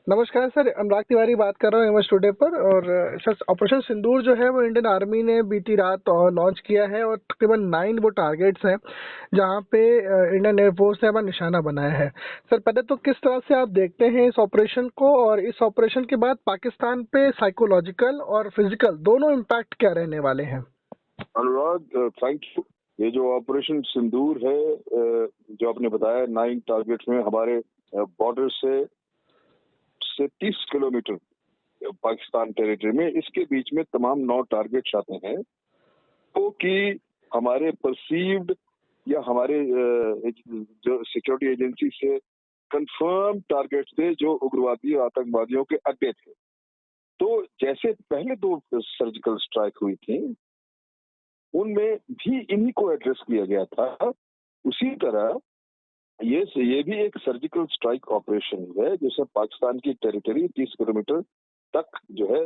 नमस्कार सर, अनुराग तिवारी बात कर रहा हूँ एमएस टुडे पर। और सर, ऑपरेशन सिंदूर जो है वो इंडियन आर्मी ने बीती रात लॉन्च किया है और तकरीबन 9 वो टारगेट्स हैं जहां पे इंडियन एयरफोर्स ने अपना निशाना बनाया है। सर, पहले तो किस तरह से आप देखते हैं इस ऑपरेशन को, और इस ऑपरेशन के बाद पाकिस्तान पे साइकोलॉजिकल और फिजिकल दोनों इम्पैक्ट क्या रहने वाले हैं? अनुराग, थैंक यू। ये जो ऑपरेशन सिंदूर है, जो आपने बताया 9 टारगेट्स में हमारे बॉर्डर से 30 किलोमीटर पाकिस्तान टेरिटरी में, इसके बीच में तमाम 9 टारगेट्स आते हैं तो कि हमारे परसीव्ड या हमारे जो सिक्योरिटी एजेंसी से कंफर्म टारगेट्स थे, जो उग्रवादी और आतंकवादियों के अड्डे थे। तो जैसे पहले 2 सर्जिकल स्ट्राइक हुई थी, उनमें भी इन्हीं को एड्रेस किया गया था। उसी तरह ये भी एक सर्जिकल स्ट्राइक ऑपरेशन है, जिसमें पाकिस्तान की टेरिटरी 30 किलोमीटर तक जो है,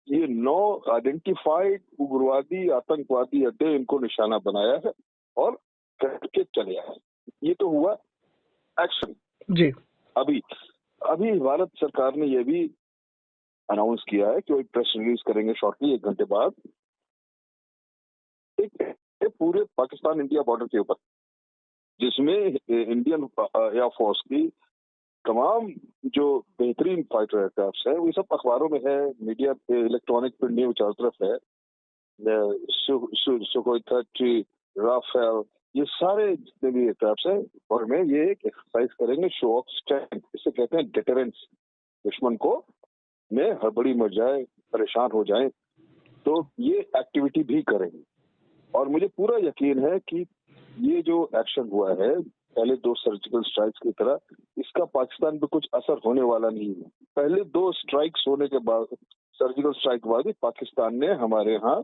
ये 9 आइडेंटिफाइड उग्रवादी आतंकवादी अड्डे इनको निशाना बनाया है और करके चले आए। ये तो हुआ एक्शन। जी। अभी अभी भारत सरकार ने यह भी अनाउंस किया है कि वो एक प्रेस रिलीज करेंगे शॉर्टली 1 घंटे बाद, एक पूरे पाकिस्तान इंडिया बॉर्डर के ऊपर, जिसमें इंडियन एयरफोर्स की तमाम जो बेहतरीन फाइटर एयरक्राफ्ट है, वो सब अखबारों में है, मीडिया पे, इलेक्ट्रॉनिक प्रिंट चारों तरफ है। सुखोई 30, राफेल, ये सारे जितने भी एयरक्राफ्ट है, और में ये एक एक्सरसाइज करेंगे, शो ऑफ स्ट्रेंथ, इसे कहते हैं डिटरेंस। दुश्मन को में हड़बड़ी मच जाए, परेशान हो जाए, तो ये एक्टिविटी भी करेंगे। और मुझे पूरा यकीन है कि ये जो एक्शन हुआ है पहले 2 सर्जिकल स्ट्राइक्स की तरह, इसका पाकिस्तान पे कुछ असर होने वाला नहीं है। पहले 2 स्ट्राइक्स होने के बाद, सर्जिकल स्ट्राइक के बाद ही पाकिस्तान ने हमारे यहाँ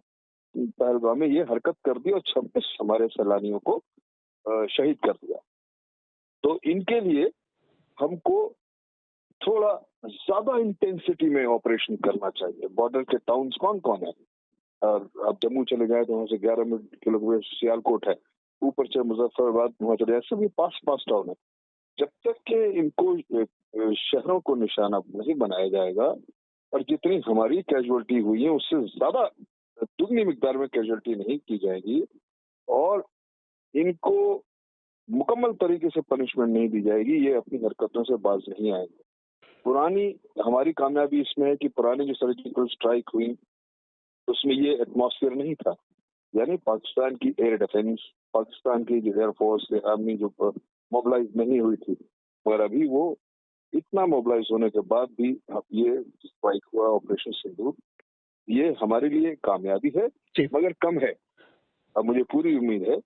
पहलगाम में ये हरकत कर दी और 26 हमारे सैलानियों को शहीद कर दिया। तो इनके लिए हमको थोड़ा ज्यादा इंटेंसिटी में ऑपरेशन करना चाहिए। बॉर्डर के टाउन्स कौन कौन है? और आप जम्मू चले जाए तो वहां से 11 किलोमीटर सियालकोट है, ऊपर से मुजफ्फराबाद वहां चले जाए, सभी पास टाउन है। जब तक के इनको शहरों को निशाना नहीं बनाया जाएगा, और जितनी हमारी कैजुअलिटी हुई है उससे ज्यादा दुगनी मिकदार में कैजुअलिटी नहीं की जाएगी, और इनको मुकम्मल तरीके से पनिशमेंट नहीं दी जाएगी, ये अपनी हरकतों से बाज नहीं आएंगे। पुरानी हमारी कामयाबी इसमें है कि पुरानी जो सर्जिकल स्ट्राइक हुई उसमें ये एटमॉस्फेयर नहीं था। यानी पाकिस्तान की एयर डिफेंस, पाकिस्तान की जो एयरफोर्स, आर्मी जो मोबिलाइज नहीं हुई थी, मगर अभी वो इतना मोबिलाइज होने के बाद भी ये स्ट्राइक हुआ ऑपरेशन सिंदूर, ये हमारे लिए कामयाबी है, मगर कम है। अब मुझे पूरी उम्मीद है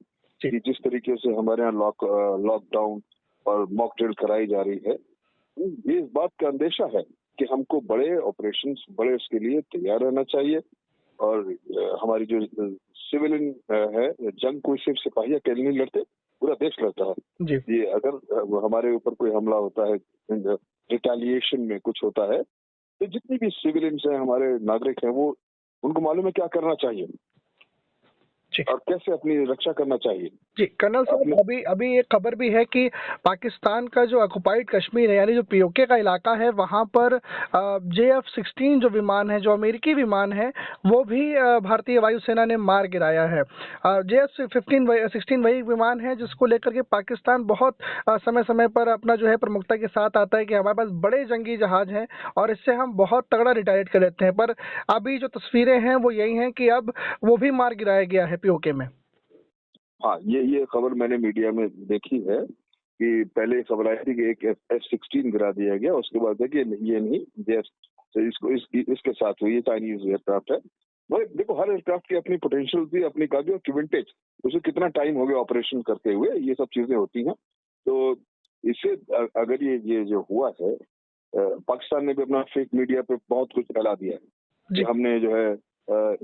कि जिस तरीके से हमारे यहाँ लॉकडाउन और मॉक ड्रिल कराई जा रही है, ये इस बात का अंदेशा है कि हमको बड़े ऑपरेशन, बड़े उसके लिए तैयार रहना चाहिए। और हमारी जो सिविलियन है, जंग कोई सिर्फ सिपाही अकेले नहीं लड़ते, पूरा देश लड़ता है। ये अगर हमारे ऊपर कोई हमला होता है, रिटेलिएशन में कुछ होता है, तो जितनी भी सिविलियंस हैं, हमारे नागरिक हैं, वो उनको मालूम है क्या करना चाहिए और कैसे अपनी रक्षा करना चाहिए। जी कर्नल साहब, अभी एक खबर भी है कि पाकिस्तान का जो ऑक्युपाइड कश्मीर है, यानी जो पीओके का इलाका है, वहां पर JF-16 जो विमान है, जो अमेरिकी विमान है, वो भी भारतीय वायुसेना ने मार गिराया है। JF-16 वही विमान है जिसको लेकर के पाकिस्तान बहुत समय समय पर अपना जो है प्रमुखता के साथ आता है कि हमारे पास बड़े जंगी जहाज हैं और इससे हम बहुत तगड़ा रिटायरेट कर लेते हैं। पर अभी जो तस्वीरें हैं वो यही हैं कि अब वो भी मार गिराया गया है पीओके में। हाँ, ये खबर मैंने मीडिया में देखी है कि पहले खबर आई थी कि एक F-16 गिरा दिया गया, उसके बाद है कि ये नहीं, इसके साथ हुई, चाइनीज एयरक्राफ्ट है। मगर देखो, हर एयरक्राफ्ट की अपनी पोटेंशियल थी, अपनी काबिलियत और विंटेज, उसे कितना टाइम हो गया ऑपरेशन करते हुए, ये सब चीजें होती हैं। तो इससे अगर ये जो हुआ है, पाकिस्तान ने भी अपना फेक मीडिया पे बहुत कुछ फैला दिया है कि हमने जो है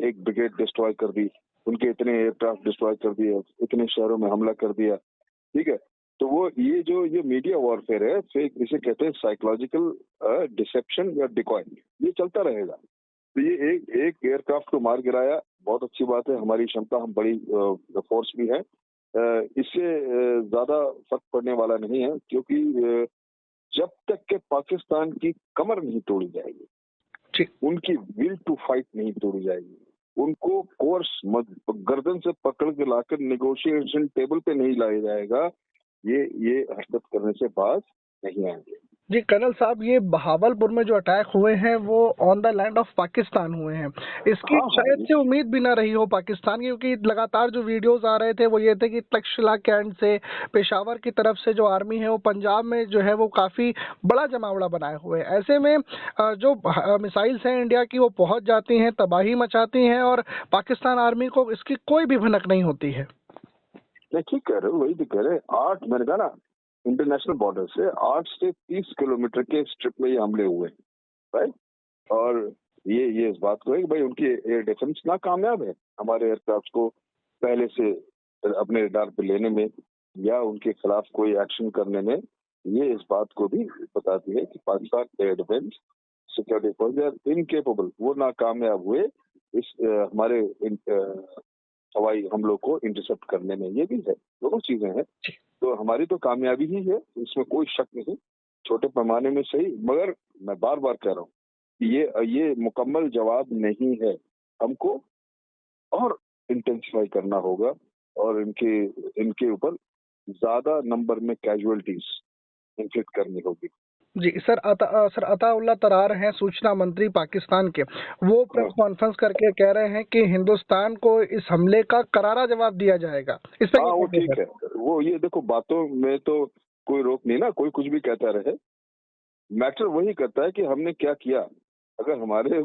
एक ब्रिगेड डिस्ट्रॉय कर दी, उनके इतने एयरक्राफ्ट डिस्ट्रॉय कर दिए, इतने शहरों में हमला कर दिया। ठीक है, तो वो ये मीडिया वॉरफेयर है, फेक, इसे कहते हैं साइकोलॉजिकल डिसेप्शन या डिकॉय, ये चलता रहेगा। तो ये एक एयरक्राफ्ट को मार गिराया, बहुत अच्छी बात है, हमारी क्षमता, हम बड़ी फोर्स भी है, इससे ज्यादा फर्क पड़ने वाला नहीं है, क्योंकि जब तक के पाकिस्तान की कमर नहीं तोड़ी जाएगी, ठीक। उनकी विल टू फाइट नहीं तोड़ी जाएगी, उनको कोर्स गर्दन से पकड़ के लाकर नेगोशिएशन टेबल पे नहीं लाया जाएगा, ये हरकत करने से बाज नहीं आएंगे। जी कर्नल साहब, ये बहावलपुर में जो अटैक हुए हैं वो on the land of Pakistan हुए हैं। इसकी हाँ, शायद से उम्मीद भी ना रही हो पाकिस्तान की, क्योंकि लगातार जो वीडियोस आ रहे थे वो ये थे कि तक्षशिला कैंट से पेशावर की तरफ से जो आर्मी है वो पंजाब में जो है वो काफी बड़ा जमावड़ा बनाए हुए है। ऐसे में जो मिसाइल्स हैं इंडिया की वो पहुंच जाती हैं, तबाही मचाती हैं और पाकिस्तान आर्मी को इसकी कोई भी भनक नहीं होती है। नहीं, ठीक कह रहे हो, वही तो कह रहे हैं। 8, मैंने कहा ना, इंटरनेशनल बॉर्डर से 8 से 30 किलोमीटर के स्ट्रिप में ये हमले हुए, राइट। और ये इस बात को है कि भाई उनकी एयर डिफेंस नाकामयाब है हमारे एयरक्राफ्ट को पहले से अपने रडार पे लेने में या उनके खिलाफ कोई एक्शन करने में। ये इस बात को भी बताती है कि Pakistan air defence security force incapable, वो नाकामयाब हुए इस हमारे हवाई हमलों को इंटरसेप्ट करने में। ये भी है, दोनों चीजें हैं। तो हमारी तो कामयाबी ही है, इसमें कोई शक नहीं, छोटे पैमाने में सही, मगर मैं बार बार कह रहा हूँ ये मुकम्मल जवाब नहीं है। हमको और इंटेंसिफाई करना होगा और इनके ऊपर ज्यादा नंबर में कैजुअलिटीज इन्फ्लिक्ट करनी होगी। जी सर, अताउल्लाह तरार हैं सूचना मंत्री पाकिस्तान के, वो प्रेस कॉन्फ्रेंस करके कह रहे हैं कि हिंदुस्तान को इस हमले का करारा जवाब दिया जाएगा। इस पे हाँ, वो क्या ठीक है। वो ये देखो, बातों में तो कोई रोक नहीं ना, कोई कुछ भी कहता रहे। मैटर वही करता है कि हमने क्या किया। अगर हमारे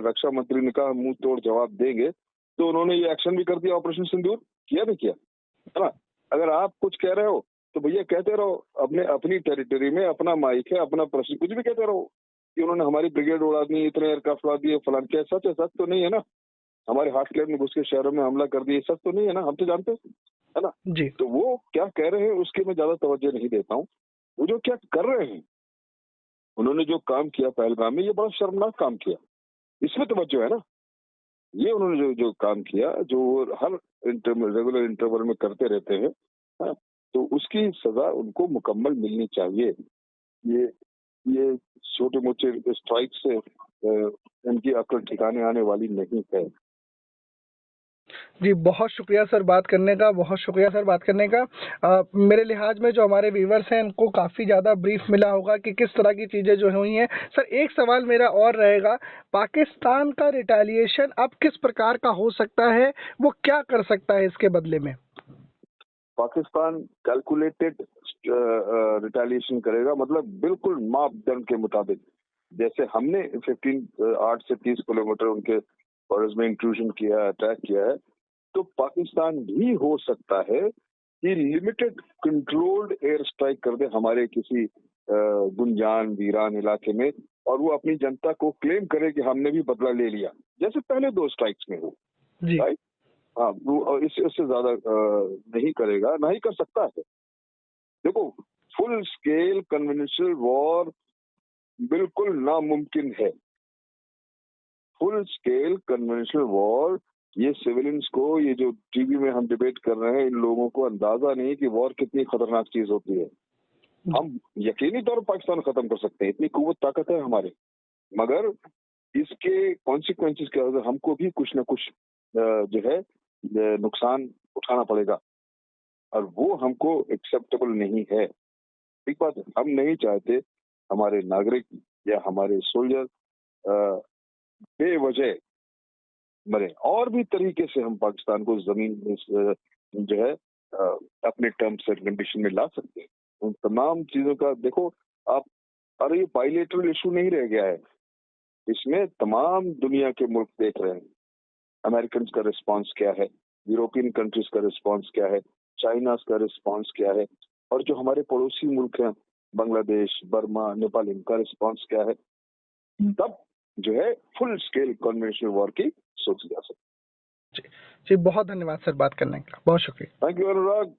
रक्षा मंत्री ने कहा मुंह तोड़ जवाब देंगे, तो उन्होंने ये एक्शन भी कर दिया, ऑपरेशन सिंदूर किया नहीं किया, है ना। अगर आप कुछ कह रहे हो तो भैया कहते रहो, अपनी टेरिटरी में अपना माइक है, अपना प्रश्न, कुछ भी कहते रहो कि उन्होंने हमारी ब्रिगेड उड़ा दी, इतने एयरक्राफ्ट उड़ा दिए, फलान। क्या सच है? सच तो नहीं है ना। हमारे हार्टलैंड में घुस के शहरों में हमला कर दिए, सच तो नहीं है ना, हम तो जानते हैं, है ना। जी। तो वो क्या कह रहे हैं उसके मैं ज्यादा तवज्जो नहीं देता हूँ। वो जो क्या कर रहे हैं, उन्होंने जो काम किया पहलगाम में, ये बड़ा शर्मनाक काम किया, इसमें तवज्जो है ना। ये उन्होंने जो काम किया, जो वो हर रेगुलर इंटरवल में करते रहते हैं, हाँ, तो उसकी सजा उनको मुकम्मल मिलनी चाहिए। ये छोटे मोटे स्ट्राइक से इनकी अकल ठिकाने आने वाली नहीं है। जी, बहुत शुक्रिया सर बात करने का, बहुत शुक्रिया सर बात करने का। मेरे लिहाज में जो हमारे व्यूवर्स हैं उनको काफ़ी ज़्यादा ब्रीफ मिला होगा कि किस तरह की चीज़ें जो हुई हैं। सर एक सवाल मेरा और रहेगा, पाकिस्तान का रिटेलिएशन अब किस प्रकार का हो सकता है, वो क्या कर सकता है इसके बदले में? पाकिस्तान कैलकुलेटेड रिटेलिएशन करेगा, मतलब बिल्कुल मापदंड के मुताबिक। जैसे हमने 8 से 30 किलोमीटर उनके बॉर्डर्स में इंक्लूजन किया, अटैक किया है, तो पाकिस्तान भी हो सकता है कि लिमिटेड कंट्रोल्ड एयर स्ट्राइक कर दे हमारे किसी गुंजान वीरान इलाके में, और वो अपनी जनता को क्लेम करे कि हमने भी बदला ले लिया, जैसे पहले 2 स्ट्राइक्स में हो। जी। राइट। हाँ, वो इससे ज्यादा नहीं करेगा, ना ही कर सकता है। देखो, फुल स्केल कन्वेंशनल वॉर बिल्कुल नामुमकिन है। फुल स्केल कन्वेंशनल वॉर, ये सिविलियंस को, ये जो टीवी में हम डिबेट कर रहे हैं, इन लोगों को अंदाजा नहीं कि वॉर कितनी खतरनाक चीज होती है। हम यकीनी तौर पर पाकिस्तान खत्म कर सकते हैं, इतनी कुव्वत ताकत है हमारे, मगर इसके कॉन्सिक्वेंसेस क्या होगा, हमको भी कुछ ना कुछ जो है नुकसान उठाना पड़ेगा, और वो हमको एक्सेप्टेबल नहीं है। एक बात है, हम नहीं चाहते हमारे नागरिक या हमारे सोल्जर बेवजह मरे। और भी तरीके से हम पाकिस्तान को जमीन जो है अपने टर्म्स एंड कंडीशन में ला सकते हैं। उन तमाम चीजों का देखो आप, अरे ये बाइलेटरल इशू नहीं रह गया है, इसमें तमाम दुनिया के मुल्क देख रहे हैं। अमेरिकन का रिस्पांस क्या है, यूरोपियन कंट्रीज का रिस्पांस क्या है, चाइना का रिस्पांस क्या है, और जो हमारे पड़ोसी मुल्क हैं, बांग्लादेश, बर्मा, नेपाल, इनका रिस्पांस क्या है। तब जो है फुल स्केल कन्वेंशनल वॉर की सोची जा सकती है। जी, जी बहुत धन्यवाद सर बात करने का, बहुत शुक्रिया। Thank you Anurag.